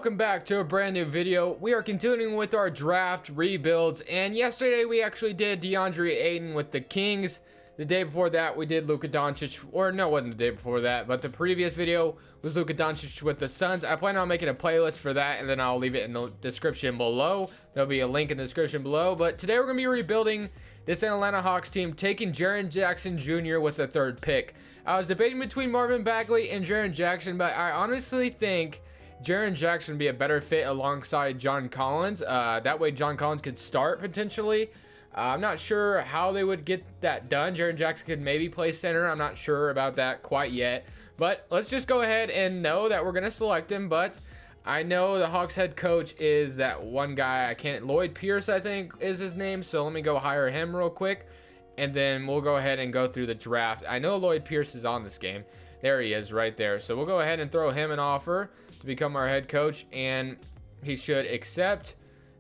Welcome back to a brand new video. We are continuing with our draft rebuilds, and yesterday we actually did DeAndre Ayton with the Kings. The day before that we did Luka Doncic, or no, it wasn't the day before that, but the previous video was Luka Doncic with the Suns. I plan on making a playlist for that, and then I'll leave it in the description below. There'll be a link in the description below, but today we're going to be rebuilding this Atlanta Hawks team, taking Jaren Jackson Jr. with the third pick. I was debating between Marvin Bagley and Jaren Jackson, but I honestly think Jaren Jackson would be a better fit alongside John Collins. That way John Collins could start potentially. I'm not sure how they would get that done. Jaren Jackson could maybe play center. I'm not sure about that quite yet. But let's just go ahead and know that we're going to select him. But I know the Hawks head coach is that one guy. Lloyd Pierce, I think, is his name. So let me go hire him real quick. And then we'll go ahead and go through the draft. I know Lloyd Pierce is on this game. There he is right there. So we'll go ahead and throw him an offer to become our head coach. And he should accept.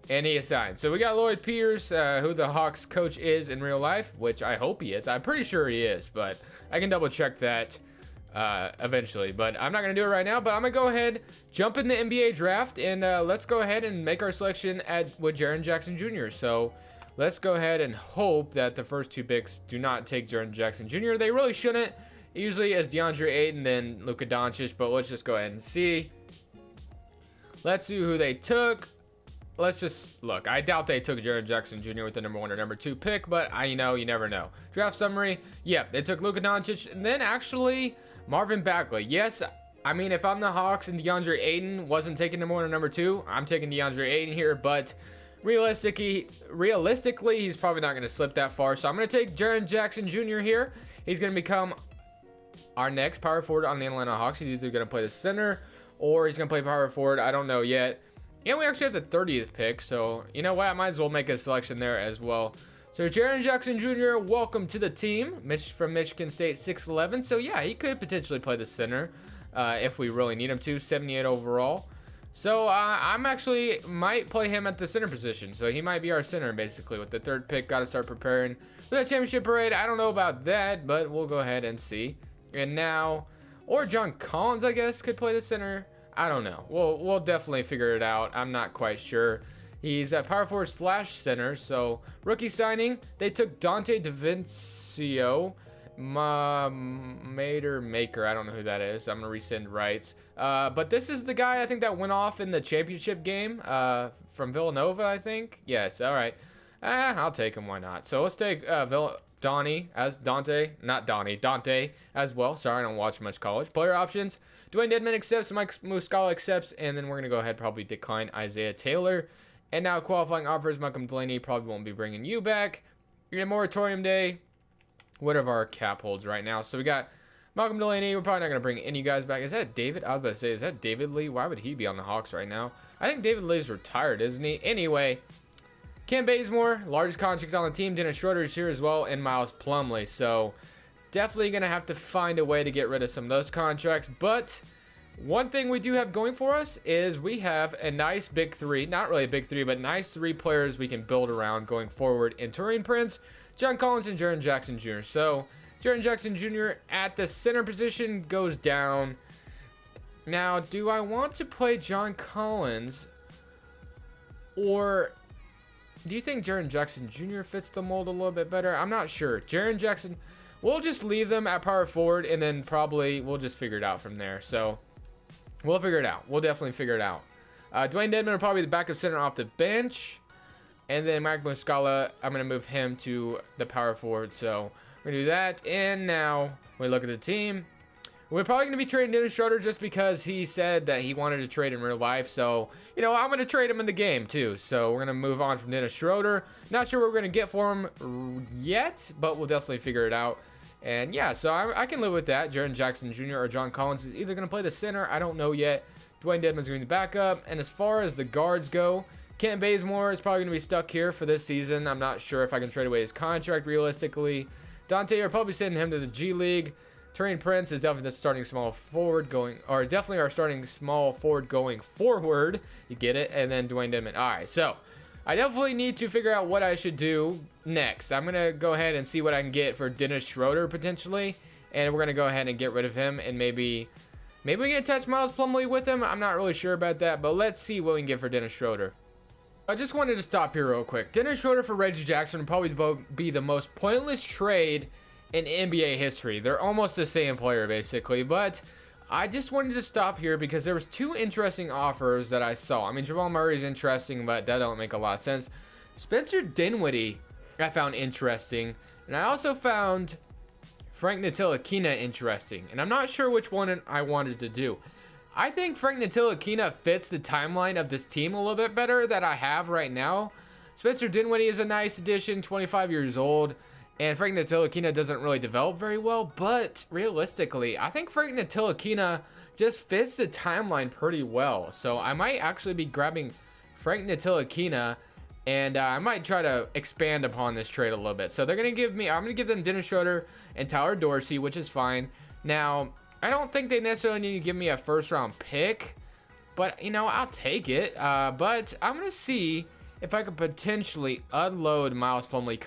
And he is signed. So we got Lloyd Pierce, who the Hawks coach is in real life, which I hope he is. I'm pretty sure he is, but I can double check that eventually. But I'm not going to do it right now, but I'm going to go ahead, jump in the NBA draft, and let's go ahead and make our selection with Jaren Jackson Jr. So let's go ahead and hope that the first two picks do not take Jaren Jackson Jr. They really shouldn't. Usually as DeAndre Ayton, then Luka Doncic, but let's just go ahead and see. Let's see who they took. Let's just look. I doubt they took Jaren Jackson Jr. with the number 1 or number 2 pick, but you never know. Draft summary. Yep, they took Luka Doncic, and then actually Marvin Bagley. Yes, I mean, if I'm the Hawks and DeAndre Ayton wasn't taking number 1 or number 2, I'm taking DeAndre Ayton here, but realistically, he's probably not going to slip that far. So I'm going to take Jaren Jackson Jr. here. He's going to become our next power forward on the Atlanta Hawks. He's either going to play the center or he's going to play power forward. I don't know yet. And we actually have the 30th pick, so you know what? I might as well make a selection there as well. So Jaren Jackson Jr., welcome to the team. Mitch from Michigan State, 6'11". So yeah, he could potentially play the center if we really need him to. 78 overall. So I'm actually might play him at the center position. So he might be our center basically with the third pick. Got to start preparing for that championship parade. I don't know about that, but we'll go ahead and see. And now, or John Collins, I guess, could play the center. I don't know. We'll definitely figure it out. I'm not quite sure. He's at power forward / center. So rookie signing, they took Dante DaVincio, Maker. I don't know who that is. I'm gonna rescind rights. But this is the guy I think that went off in the championship game from Villanova. I think. Yes. All right. I'll take him. Why not? So let's take Dante as well. Sorry, I don't watch much college. Player options. Dwayne Dedmon accepts, Mike Muscala accepts, and then we're going to go ahead probably decline Isaiah Taylor. And now qualifying offers, Malcolm Delaney probably won't be bringing you back. You're in moratorium day. Whatever our cap holds right now. So we got Malcolm Delaney. We're probably not going to bring any guys back. Is that David? I was about to say, is that David Lee? Why would he be on the Hawks right now? I think David Lee's retired, isn't he? Anyway, Kent Bazemore, largest contract on the team. Dennis Schroeder is here as well, and Miles Plumlee. So definitely going to have to find a way to get rid of some of those contracts. But one thing we do have going for us is we have a nice big three. Not really a big three, but nice 3 players we can build around going forward in Taurean Prince, John Collins, and Jaren Jackson Jr. So Jaren Jackson Jr. at the center position goes down. Now, do I want to play John Collins, or do you think Jaren Jackson Jr. fits the mold a little bit better? I'm not sure. Jaren Jackson, we'll just leave them at power forward, and then probably we'll just figure it out from there. So we'll figure it out. We'll definitely figure it out. Dwayne Dedmon will probably be the backup center off the bench. And then Mike Muscala, I'm going to move him to the power forward. So we're going to do that. And now we look at the team. We're probably going to be trading Dennis Schroeder just because he said that he wanted to trade in real life. So, I'm going to trade him in the game too. So we're going to move on from Dennis Schroeder. Not sure what we're going to get for him yet, but we'll definitely figure it out. And yeah, so I can live with that. Jaren Jackson Jr. or John Collins is either going to play the center. I don't know yet. Dwayne Dedmon's going to be the backup. And as far as the guards go, Kent Bazemore is probably going to be stuck here for this season. I'm not sure if I can trade away his contract realistically. Dante, are probably sending him to the G League. Taurean Prince is definitely the starting small forward going, or definitely our starting small forward going forward. You get it? And then Dwayne Dedmon. All right, so I definitely need to figure out what I should do next. I'm going to go ahead and see what I can get for Dennis Schroeder potentially. And we're going to go ahead and get rid of him and maybe Maybe we can attach Miles Plumlee with him. I'm not really sure about that, but let's see what we can get for Dennis Schroeder. I just wanted to stop here real quick. Dennis Schroeder for Reggie Jackson would probably be the most pointless trade in NBA history. They're almost the same player, basically, but I just wanted to stop here because there was two interesting offers that I saw. I mean, Jamal Murray is interesting, but that don't make a lot of sense. Spencer Dinwiddie I found interesting, and I also found Frank Ntilikina interesting, and I'm not sure which one I wanted to do. I think Frank Ntilikina fits the timeline of this team a little bit better that I have right now. Spencer Dinwiddie is a nice addition, 25 years old, and Frank Ntilikina doesn't really develop very well, but realistically, I think Frank Ntilikina just fits the timeline pretty well. So I might actually be grabbing Frank Ntilikina, and I might try to expand upon this trade a little bit. So they're going to give me, I'm going to give them Dennis Schroeder and Tyler Dorsey, which is fine. Now, I don't think they necessarily need to give me a first round pick, but you know, I'll take it. But I'm going to see if I could potentially unload Miles Plumlee's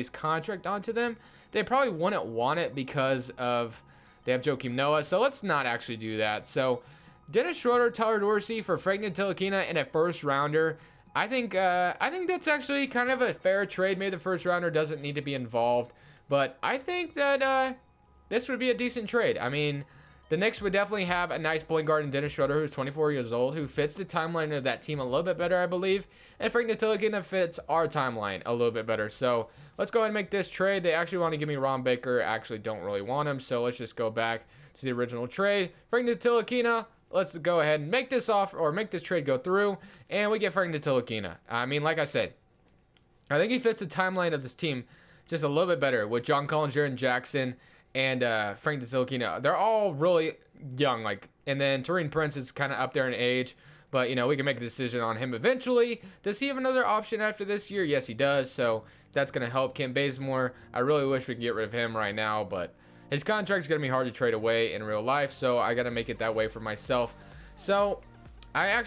contract onto them. They probably wouldn't want it because of they have Joakim Noah. So let's not actually do that. So Dennis Schroeder, Tyler Dorsey for Frank Ntilikina and a first rounder. I think that's actually kind of a fair trade. Maybe the first rounder doesn't need to be involved, but I think that this would be a decent trade. I mean, the Knicks would definitely have a nice point guard in Dennis Schroeder, who's 24 years old, who fits the timeline of that team a little bit better, I believe. And Frank Ntilikina fits our timeline a little bit better. So let's go ahead and make this trade. They actually want to give me Ron Baker. I actually don't really want him, so let's just go back to the original trade. Frank Ntilikina. Let's go ahead and make this off or make this trade go through, and we get Frank Ntilikina. I mean, like I said, I think he fits the timeline of this team just a little bit better with John Collins, Jaren Jackson, and Frank Ntilikina. They're all really young, and then Taurean Prince is kind of up there in age, but you know, we can make a decision on him eventually. Does he have another option after this year? Yes, he does. So that's going to help. Kent Bazemore, I really wish we could get rid of him right now, but his contract's going to be hard to trade away in real life, so I got to make it that way for myself. So I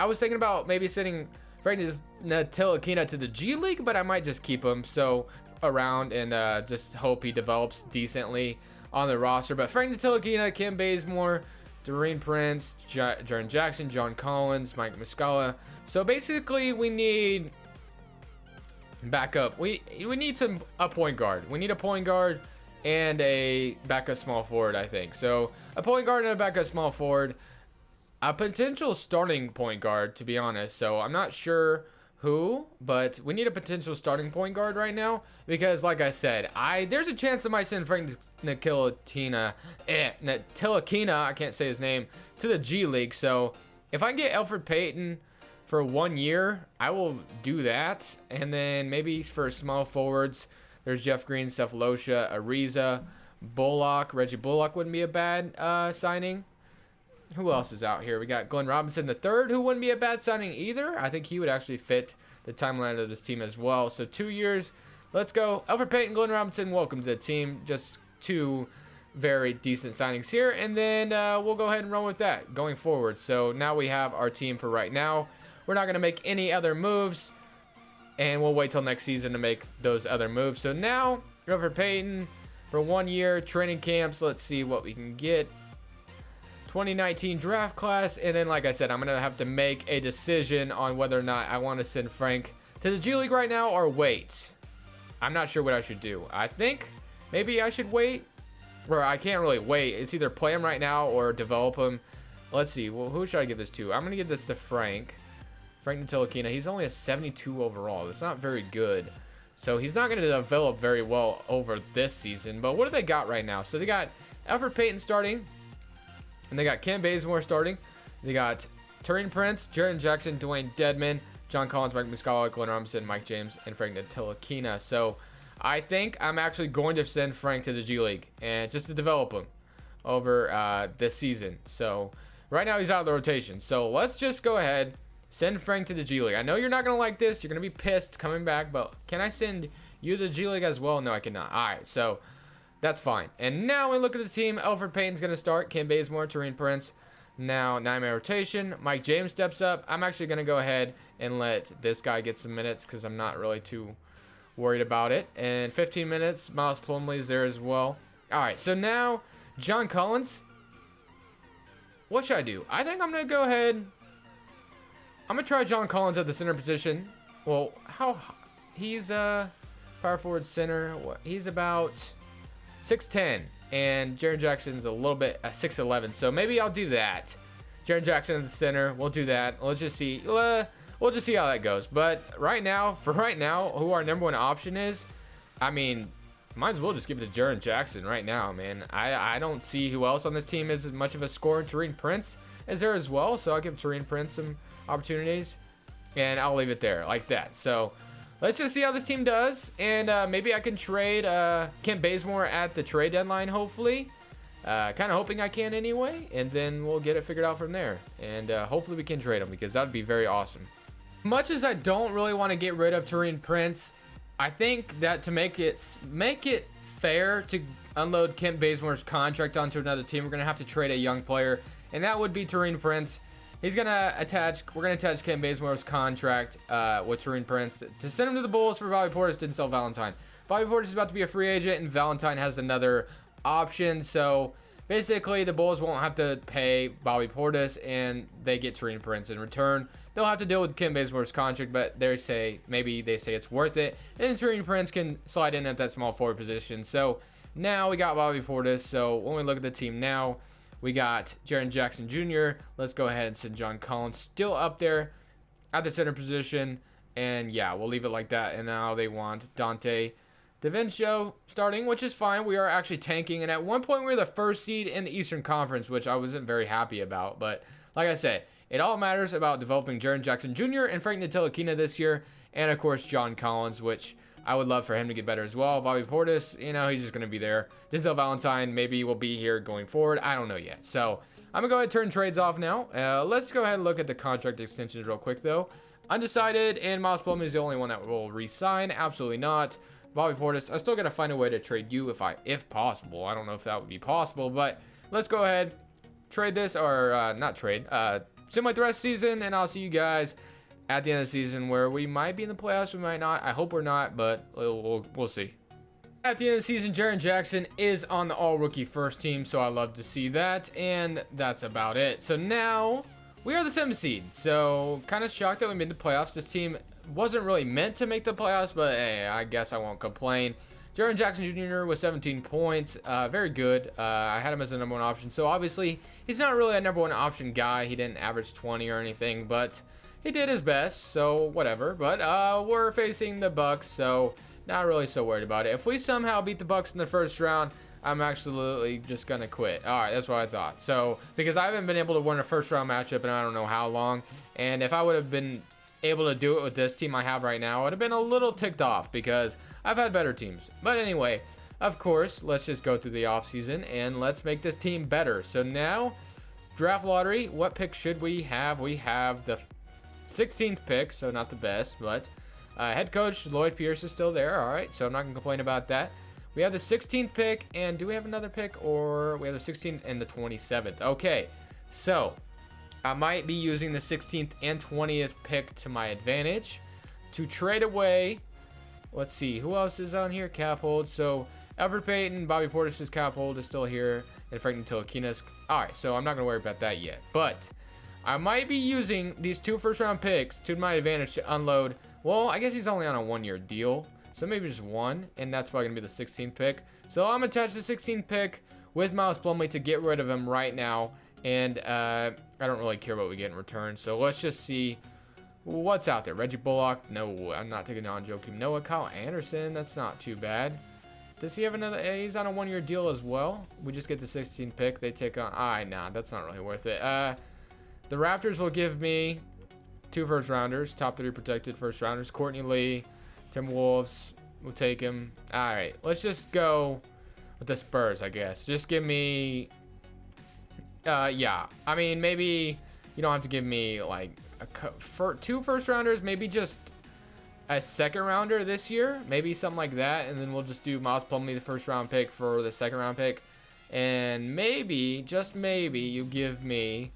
was thinking about maybe sending Frank Ntilikina to the G League, but I might just keep him around and just hope he develops decently on the roster. But Frank Ntilikina, Kent Bazemore, Taurean Prince, Jaren Jackson, John Collins, Mike Muscala. So basically we need backup. We need a point guard. We need a point guard and a backup small forward, I think. So a point guard and a backup small forward, a potential starting point guard, to be honest. So I'm not sure who, but we need a potential starting point guard right now because, like I said, there's a chance I might send Frank Ntilikina, I can't say his name, to the G League. So if I can get Elfrid Payton for 1 year, I will do that. And then maybe for small forwards, there's Jeff Green, Cephalosha, Ariza, Bullock. Reggie Bullock wouldn't be a bad signing. Who else is out here? We got Glenn Robinson III, who wouldn't be a bad signing either. I think he would actually fit the timeline of this team as well. So 2 years. Let's go. Elfrid Payton, Glenn Robinson, welcome to the team. Just two very decent signings here. And then we'll go ahead and run with that going forward. So now we have our team for right now. We're not going to make any other moves. And we'll wait till next season to make those other moves. So now, Elfrid Payton for 1 year, training camps. Let's see what we can get. 2019 draft class. And then, like I said, I'm going to have to make a decision on whether or not I want to send Frank to the G League right now or wait. I'm not sure what I should do. I think maybe I should wait. Or I can't really wait. It's either play him right now or develop him. Let's see. Well, who should I give this to? I'm going to give this to Frank Ntilikina. He's only a 72 overall. That's not very good. So he's not going to develop very well over this season. But what do they got right now? So they got Elfrid Payton starting. And they got Kent Bazemore starting. They got Taurean Prince, Jaren Jackson, Dwayne Dedman, John Collins, Mike Muscala, Glenn Robinson, Mike James, and Frank Ntilikina. So I think I'm actually going to send Frank to the G League and just to develop him over this season. So right now he's out of the rotation. So let's just go ahead. Send Frank to the G League. I know you're not going to like this. You're going to be pissed coming back, but can I send you to the G League as well? No, I cannot. All right, so that's fine. And now we look at the team. Elfrid Payton's going to start. Kent Bazemore, Taurean Prince. Now, 9-man rotation. Mike James steps up. I'm actually going to go ahead and let this guy get some minutes because I'm not really too worried about it. And 15 minutes. Miles Plumlee's there as well. All right, so now John Collins what should I do? I think I'm going to go ahead. I'm going to try John Collins at the center position. Well, he's power forward center. He's about 6'10", and Jaren Jackson's a little bit 6'11", so maybe I'll do that. Jaren Jackson at the center. We'll do that. Let's just see. We'll just see how that goes. But right now, who our number one option is, I mean, might as well just give it to Jaren Jackson right now, man. I don't see who else on this team is as much of a scorer. Taurean Prince is there as well, so I'll give Taurean Prince some opportunities, and I'll leave it there like that. So let's just see how this team does, and maybe I can trade Kent Bazemore at the trade deadline, hopefully. Kind of hoping I can anyway, and then we'll get it figured out from there. And hopefully we can trade him, because that would be very awesome. Much as I don't really want to get rid of Taurean Prince, I think that to make it fair to unload Kent Bazemore's contract onto another team, we're going to have to trade a young player, and that would be Taurean Prince. We're going to attach Kent Bazemore's contract with Taurean Prince to send him to the Bulls for Bobby Portis to sell Valentine. Bobby Portis is about to be a free agent, and Valentine has another option, so basically the Bulls won't have to pay Bobby Portis, and they get Taurean Prince in return. They'll have to deal with Kent Bazemore's contract, but they say it's worth it, and Taurean Prince can slide in at that small forward position. So now we got Bobby Portis. So when we look at the team now, we got Jaren Jackson Jr. Let's go ahead and send John Collins still up there at the center position, and yeah, we'll leave it like that. And now they want Dante DaVincio starting, which is fine. We are actually tanking, and at one point we were the first seed in the Eastern Conference, which I wasn't very happy about. But like I said, it all matters about developing Jaren Jackson Jr. and Frank Ntilikina this year, and of course John Collins, which I would love for him to get better as well. Bobby Portis, you know, he's just going to be there. Denzel Valentine maybe will be here going forward. I don't know yet. So I'm going to go ahead and turn trades off now. Let's go ahead and look at the contract extensions real quick, though. Undecided, and Miles Plumlee is the only one that will re-sign. Absolutely not. Bobby Portis, I still got to find a way to trade you if possible. I don't know if that would be possible, but let's go ahead, trade this, or not trade, simulate the rest of the season, and I'll see you guys at the end of the season, where we might be in the playoffs, we might not. I hope we're not, but we'll see. At the end of the season, Jaren Jackson is on the all-rookie first team, so I love to see that, and that's about it. So now we are the 7th seed, so kind of shocked that we made the playoffs. This team wasn't really meant to make the playoffs, but hey, I guess I won't complain. Jaren Jackson Jr. with 17 points, very good. I had him as a number one option, so obviously he's not really a number one option guy. He didn't average 20 or anything, but he did his best, so whatever. But we're facing the Bucks, so not really so worried about it. If we somehow beat the Bucks in the first round, I'm absolutely just gonna quit. All right, that's what I thought. So because I haven't been able to win a first round matchup in I don't know how long, and if I would have been able to do it with this team I have right now, I would have been a little ticked off because I've had better teams. But anyway, of course, let's just go through the offseason and let's make this team better. So now, draft lottery, what pick should we have? We have the 16th pick, so not the best, but head coach Lloyd Pierce is still there. All right, so I'm not gonna complain about that. We have the 16th pick, and do we have another pick? Or we have the 16th and the 27th. Okay, so I might be using the 16th and 20th pick to my advantage to trade away. Let's see, who else is on here? Cap hold. So Albert Payton, Bobby Portis' cap hold is still here, and Frank Ntilikina's. All right, so I'm not gonna worry about that yet, but I might be using these 2 first-round picks to my advantage to unload. Well, I guess he's only on a 1-year deal, so maybe just one, and that's probably gonna be the 16th pick. So I'm gonna attach the 16th pick with Miles Plumlee to get rid of him right now, and I don't really care what we get in return. So let's just see what's out there. Reggie Bullock? No, I'm not taking on Joakim Noah. Kyle Anderson? That's not too bad. Does he have another? He's on a 1-year deal as well. We just get the 16th pick. They take on. Nah, that's not really worth it. The Raptors will give me 2 first-rounders, top 3 protected first-rounders. Courtney Lee, Timberwolves will take him. All right, let's just go with the Spurs, I guess. Just give me. Yeah, I mean, maybe you don't have to give me like 2 first-rounders. Maybe just a second-rounder this year, maybe something like that, and then we'll just do Miles Plumlee, the first-round pick, for the second-round pick, and maybe, just maybe, you give me.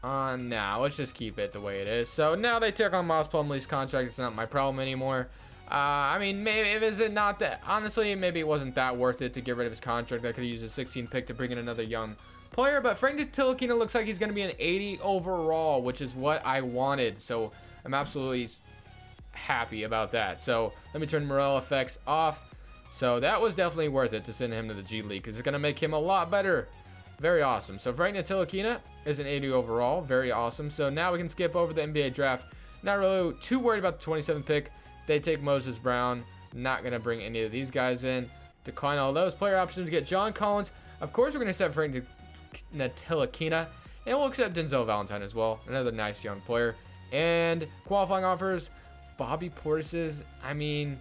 Now let's just keep it the way it is. So now they took on Miles Plumlee's contract. It's not my problem anymore. I mean, maybe is it not that? Honestly, maybe it wasn't that worth it to get rid of his contract. I could have used a 16 pick to bring in another young player, but Frank Ntilikina looks like he's going to be an 80 overall, which is what I wanted. So I'm absolutely happy about that. So let me turn morale effects off. So that was definitely worth it to send him to the G League because it's going to make him a lot better. Very awesome. So Frank Ntilikina is an 80 overall. Very awesome. So now we can skip over the NBA draft. Not really too worried about the 27th pick. They take Moses Brown. Not going to bring any of these guys in. Decline all those player options to get John Collins. Of course, we're going to accept Frank Ntilikina. And we'll accept Denzel Valentine as well. Another nice young player. And qualifying offers. Bobby Portis's. I mean,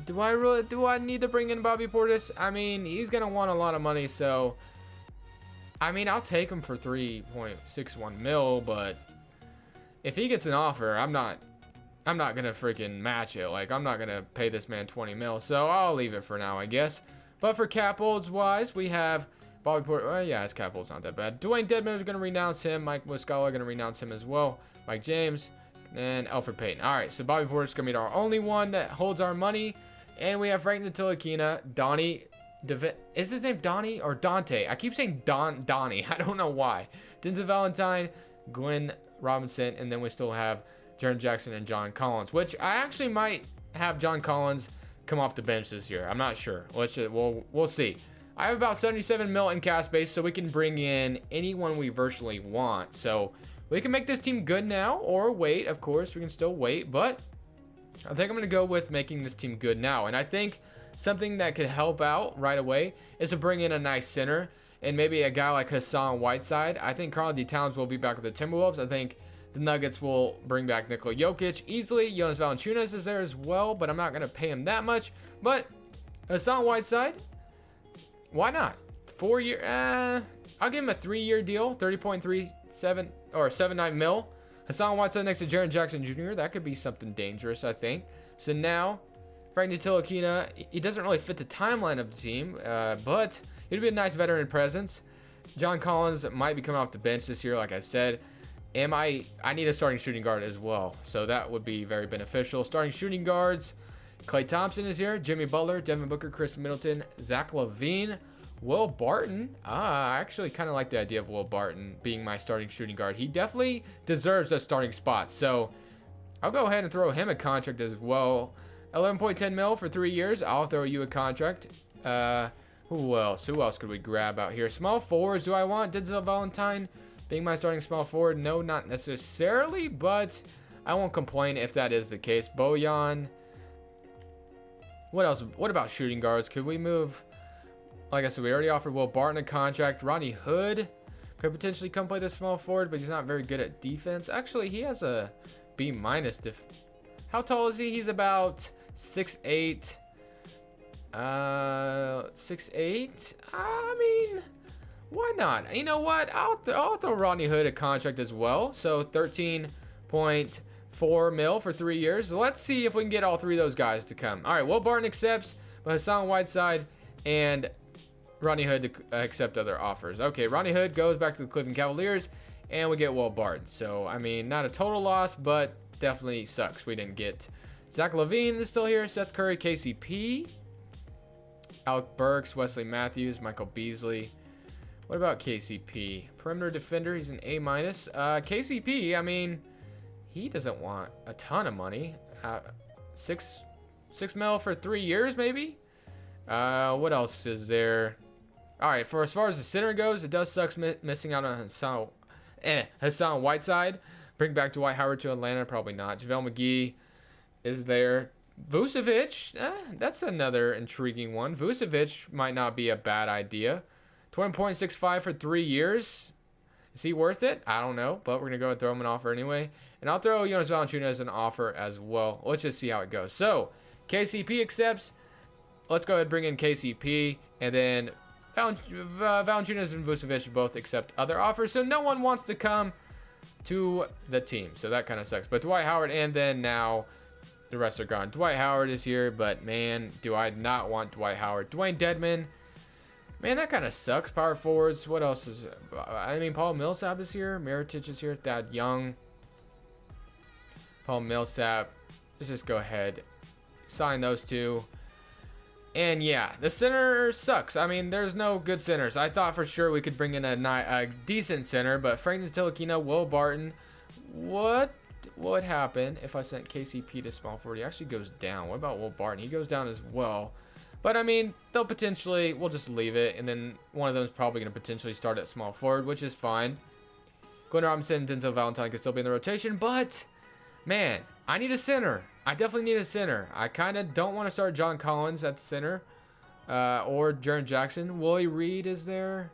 do I need to bring in Bobby Portis? I mean, he's going to want a lot of money. So, I mean, I'll take him for 3.61 mil. But if he gets an offer, I'm not gonna freaking match it. Like, I'm not gonna pay this man 20 mil, so I'll leave it for now, I guess. But for cap holds wise, we have Bobby Porter. Well, yeah, his cap hold's not that bad. Dwayne Dedman is gonna renounce him. Mike Muscala gonna renounce him as well. Mike James and Alfred Payton. All right, so Bobby Porter's gonna be our only one that holds our money, and we have Frank Ntilikina, Donnie. Is his name Donnie or Dante? I keep saying Donnie. I don't know why. Denzel Valentine, Glenn Robinson, and then we still have Jaren Jackson and John Collins, which I actually might have John Collins come off the bench this year. I'm not sure. We'll see. I have about 77 mil in cap space, so we can bring in anyone we virtually want. So we can make this team good now or wait. Of course, we can still wait, but I think I'm going to go with making this team good now. And I think something that could help out right away is to bring in a nice center and maybe a guy like Hassan Whiteside. I think Karl-Anthony Towns will be back with the Timberwolves. I think the Nuggets will bring back Nikola Jokic easily. Jonas Valanciunas is there as well, but I'm not going to pay him that much. But Hassan Whiteside, why not? 4 year, I'll give him a 3-year deal, 30.37 or 79 mil. Hassan Whiteside next to Jaren Jackson Jr. That could be something dangerous, I think. So now, Frank Ntilikina, he doesn't really fit the timeline of the team, but it'd be a nice veteran presence. John Collins might be coming off the bench this year, like I said. I need a starting shooting guard as well, so that would be very beneficial. Starting shooting guards, Klay Thompson is here, Jimmy Butler, Devin Booker, Chris Middleton, Zach LaVine, Will Barton. I actually kind of like the idea of Will Barton being my starting shooting guard. He definitely deserves a starting spot, so I'll go ahead and throw him a contract as well. 11.10 mil for 3 years. I'll throw you a contract. Who else could we grab out here? Small forwards, do I want Denzel Valentine being my starting small forward? No, not necessarily, but I won't complain if that is the case. Bojan. What else? What about shooting guards? Could we move? Like I said, we already offered Will Barton a contract. Ronnie Hood could potentially come play the small forward, but he's not very good at defense. Actually, he has a B-. How tall is he? He's about 6'8". 6'8". I mean, why not? You know what? I'll throw Ronnie Hood a contract as well. So 13.4 mil for 3 years. Let's see if we can get all three of those guys to come. All right, Will Barton accepts, but Hassan Whiteside and Ronnie Hood to accept other offers. Okay, Ronnie Hood goes back to the Cleveland Cavaliers, and we get Will Barton. So, I mean, not a total loss, but definitely sucks we didn't get. Zach LaVine is still here. Seth Curry, KCP. Alec Burks, Wesley Matthews, Michael Beasley. What about KCP? Perimeter defender, he's an A-. KCP, I mean, he doesn't want a ton of money. 6 mil for 3 years, maybe? What else is there? All right, for as far as the center goes, it does suck missing out on Hassan Whiteside. Bring back Dwight Howard to Atlanta, probably not. JaVale McGee is there. Vucevic, that's another intriguing one. Vucevic might not be a bad idea. 20.65 for 3 years. Is he worth it? I don't know, but we're going to go and throw him an offer anyway. And I'll throw Jonas Valanciunas an offer as well. Let's just see how it goes. So, KCP accepts. Let's go ahead and bring in KCP. And then Valanciunas and Vucevic both accept other offers. So, no one wants to come to the team. So, that kind of sucks. But Dwight Howard, and then now the rest are gone. Dwight Howard is here, but man, do I not want Dwight Howard. Dwayne Dedman. Man, that kind of sucks. Power forwards. What else is... I mean, Paul Millsap is here. Mirotic is here. Thad Young. Paul Millsap. Let's just go ahead. Sign those two. And yeah, the center sucks. I mean, there's no good centers. I thought for sure we could bring in a decent center, but Frank Ntilikina, Will Barton. What would happen if I sent KCP to small forward? He actually goes down. What about Will Barton? He goes down as well. But I mean, they'll potentially, we'll just leave it, and then one of them is probably going to potentially start at small forward, which is fine. Glenn Robinson, Denzel Valentine can still be in the rotation, but man, I need a center. I definitely need a center. I kind of don't want to start John Collins at center, or Jaren Jackson. Willie Reed is there.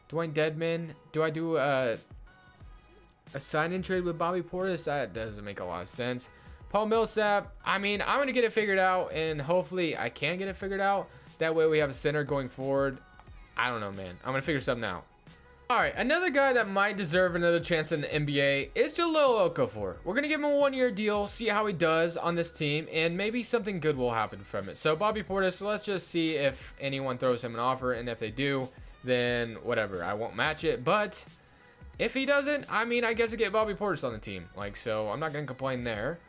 Dwayne Dedman. Do I do a sign-in trade with Bobby Portis? That doesn't make a lot of sense. Paul Millsap. I mean, I'm going to get it figured out, and hopefully I can get it figured out. That way we have a center going forward. I don't know, man. I'm going to figure something out. All right, another guy that might deserve another chance in the NBA is Jahlil Okafor. We're going to give him a one-year deal, see how he does on this team, and maybe something good will happen from it. So Bobby Portis, let's just see if anyone throws him an offer, and if they do, then whatever. I won't match it, but if he doesn't, I mean, I guess I get Bobby Portis on the team. Like, so I'm not going to complain there.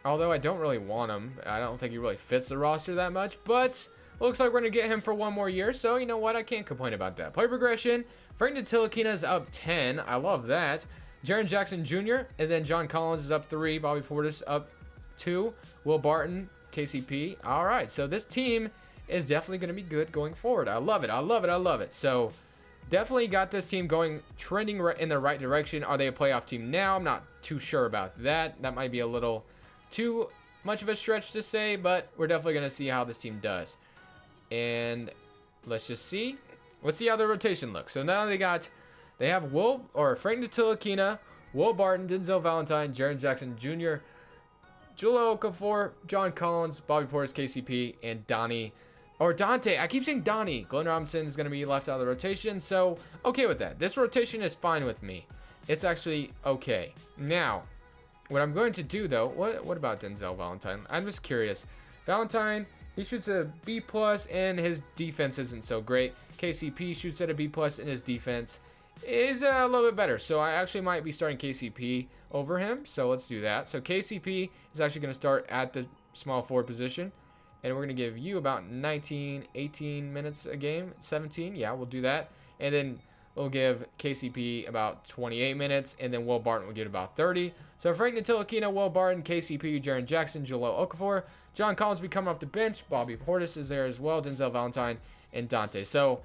Although I don't really want him. I don't think he really fits the roster that much, but looks like we're going to get him for one more year, so you know what? I can't complain about that. Play progression. Frank Ntilikina is up 10. I love that. Jaren Jackson Jr. and then John Collins is up 3. Bobby Portis up 2. Will Barton, KCP. All right, so this team is definitely going to be good going forward. I love it. I love it. I love it. So definitely got this team trending in the right direction. Are they a playoff team now? I'm not too sure about that. That might be a little too much of a stretch to say, but we're definitely going to see how this team does. And let's just see. Let's see how the rotation looks. So now they have Frank Ntilikina, Will Barton, Denzel Valentine, Jaren Jackson Jr., Jahlil Okafor, John Collins, Bobby Portis, KCP, and Dante. I keep saying Donnie. Glenn Robinson is going to be left out of the rotation, so okay with that. This rotation is fine with me. It's actually okay. Now, what I'm going to do though, what about Denzel Valentine? I'm just curious. Valentine, he shoots a B+, and his defense isn't so great. KCP shoots at a B+, and his defense is a little bit better. So I actually might be starting KCP over him. So let's do that. So KCP is actually going to start at the small forward position. And we're going to give you about 19, 18 minutes a game. 17, yeah, we'll do that. And then we'll give KCP about 28 minutes. And then Will Barton will get about 30. So Frank Ntilikina, Will Barton, KCP, Jaren Jackson, Jahlil Okafor. John Collins will be coming off the bench. Bobby Portis is there as well. Denzel Valentine and Dante. So,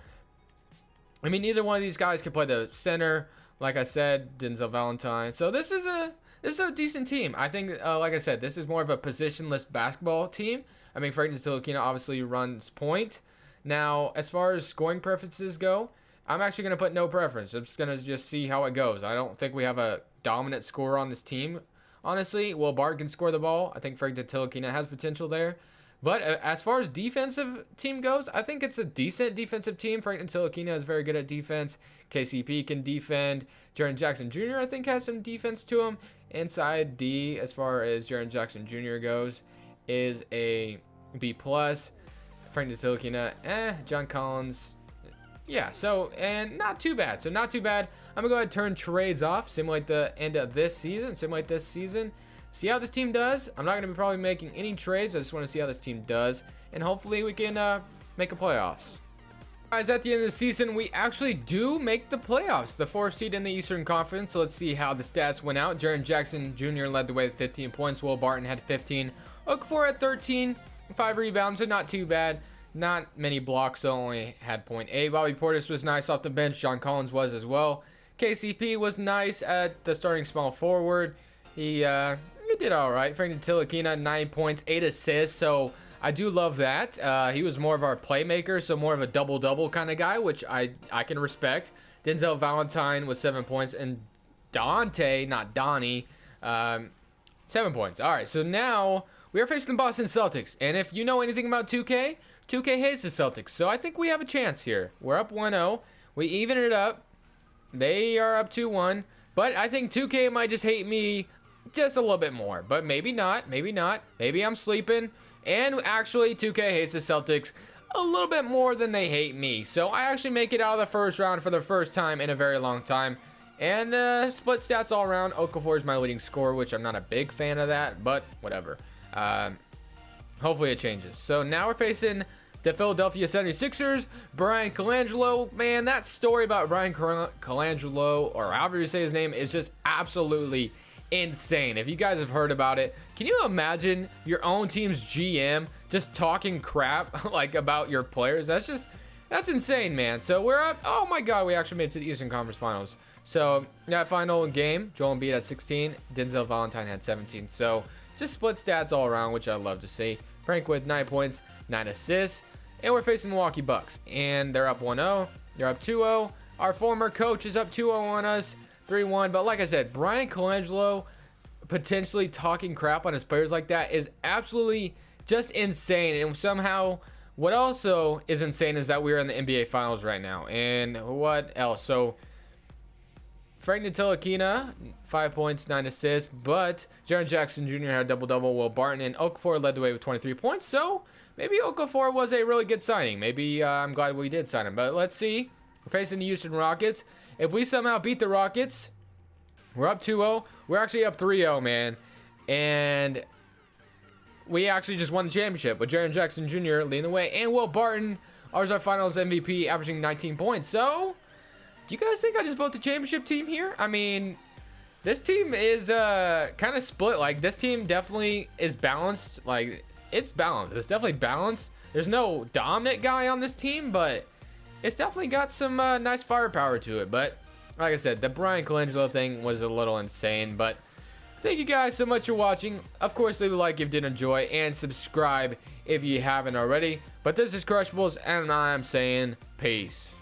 I mean, neither one of these guys can play the center. Like I said, Denzel Valentine. So this is a decent team. I think, like I said, this is more of a positionless basketball team. I mean, Frank Ntilikina obviously runs point. Now, as far as scoring preferences go, I'm actually going to put no preference. I'm just going to see how it goes. I don't think we have a dominant scorer on this team. Honestly, Will Barton can score the ball. I think Frank Ntilikina has potential there. But as far as defensive team goes, I think it's a decent defensive team. Frank Ntilikina is very good at defense. KCP can defend. Jaren Jackson Jr. I think has some defense to him. Inside D, as far as Jaren Jackson Jr. goes, is a B+. Frank Ntilikina, John Collins, yeah, so, and not too bad. So not too bad. I'm going to go ahead and turn trades off. Simulate the end of this season. Simulate this season. See how this team does. I'm not going to be probably making any trades. I just want to see how this team does. And hopefully we can make a playoffs. Guys, at the end of the season, we actually do make the playoffs. The 4th seed in the Eastern Conference. So let's see how the stats went out. Jaren Jackson Jr. led the way with 15 points. Will Barton had 15. Okafor had 13. 5 rebounds, so not too bad. Not many blocks, so only had point A. Bobby Portis was nice off the bench. John Collins was as well. KCP was nice at the starting small forward. He did all right. Frank Ntilikina, 9 points, 8 assists. So I do love that. He was more of our playmaker, so more of a double-double kind of guy, which I can respect. Denzel Valentine with 7 points, and Dante, not Donnie, 7 points. All right, so now we are facing the Boston Celtics, and if you know anything about 2K, 2K hates the Celtics, so I think we have a chance here. We're up 1-0. We even it up. They are up 2-1, but I think 2K might just hate me just a little bit more, but maybe not. Maybe not. Maybe I'm sleeping, and actually 2K hates the Celtics a little bit more than they hate me, so I actually make it out of the first round for the first time in a very long time. And split stats all around. Okafor is my leading scorer, which I'm not a big fan of that, but whatever. Hopefully it changes. So now we're facing the Philadelphia 76ers, Brian Colangelo. Man, that story about Brian Colangelo, or however you say his name, is just absolutely insane. If you guys have heard about it, can you imagine your own team's GM just talking crap like about your players? That's insane, man. So we're up. Oh my God, we actually made it to the Eastern Conference Finals. So that final game, Joel Embiid had 16, Denzel Valentine had 17. So just split stats all around, which I love to see. Frank with 9 points, 9 assists. And we're facing Milwaukee Bucks. And they're up 1-0. They're up 2-0. Our former coach is up 2-0 on us, 3-1. But like I said, Brian Colangelo potentially talking crap on his players like that is absolutely just insane. And somehow, what also is insane is that we're in the NBA Finals right now. And what else? So, Frank Ntilikina, 5 points, 9 assists. But Jaren Jackson Jr. had a double-double. Will Barton and Okafor led the way with 23 points. So, maybe Okafor was a really good signing. Maybe I'm glad we did sign him. But let's see. We're facing the Houston Rockets. If we somehow beat the Rockets, we're up 2-0. We're actually up 3-0, man. And we actually just won the championship with Jaren Jackson Jr. leading the way. And Will Barton was our finals MVP, averaging 19 points. So, do you guys think I just built the championship team here? I mean, this team is kind of split. Like, this team definitely is balanced. Like, it's balanced. It's definitely balanced. There's no dominant guy on this team, but it's definitely got some nice firepower to it. But like I said, the Brian Colangelo thing was a little insane. But thank you guys so much for watching. Of course, leave a like if you did enjoy, and subscribe if you haven't already. But this is Crushables, and I'm saying peace.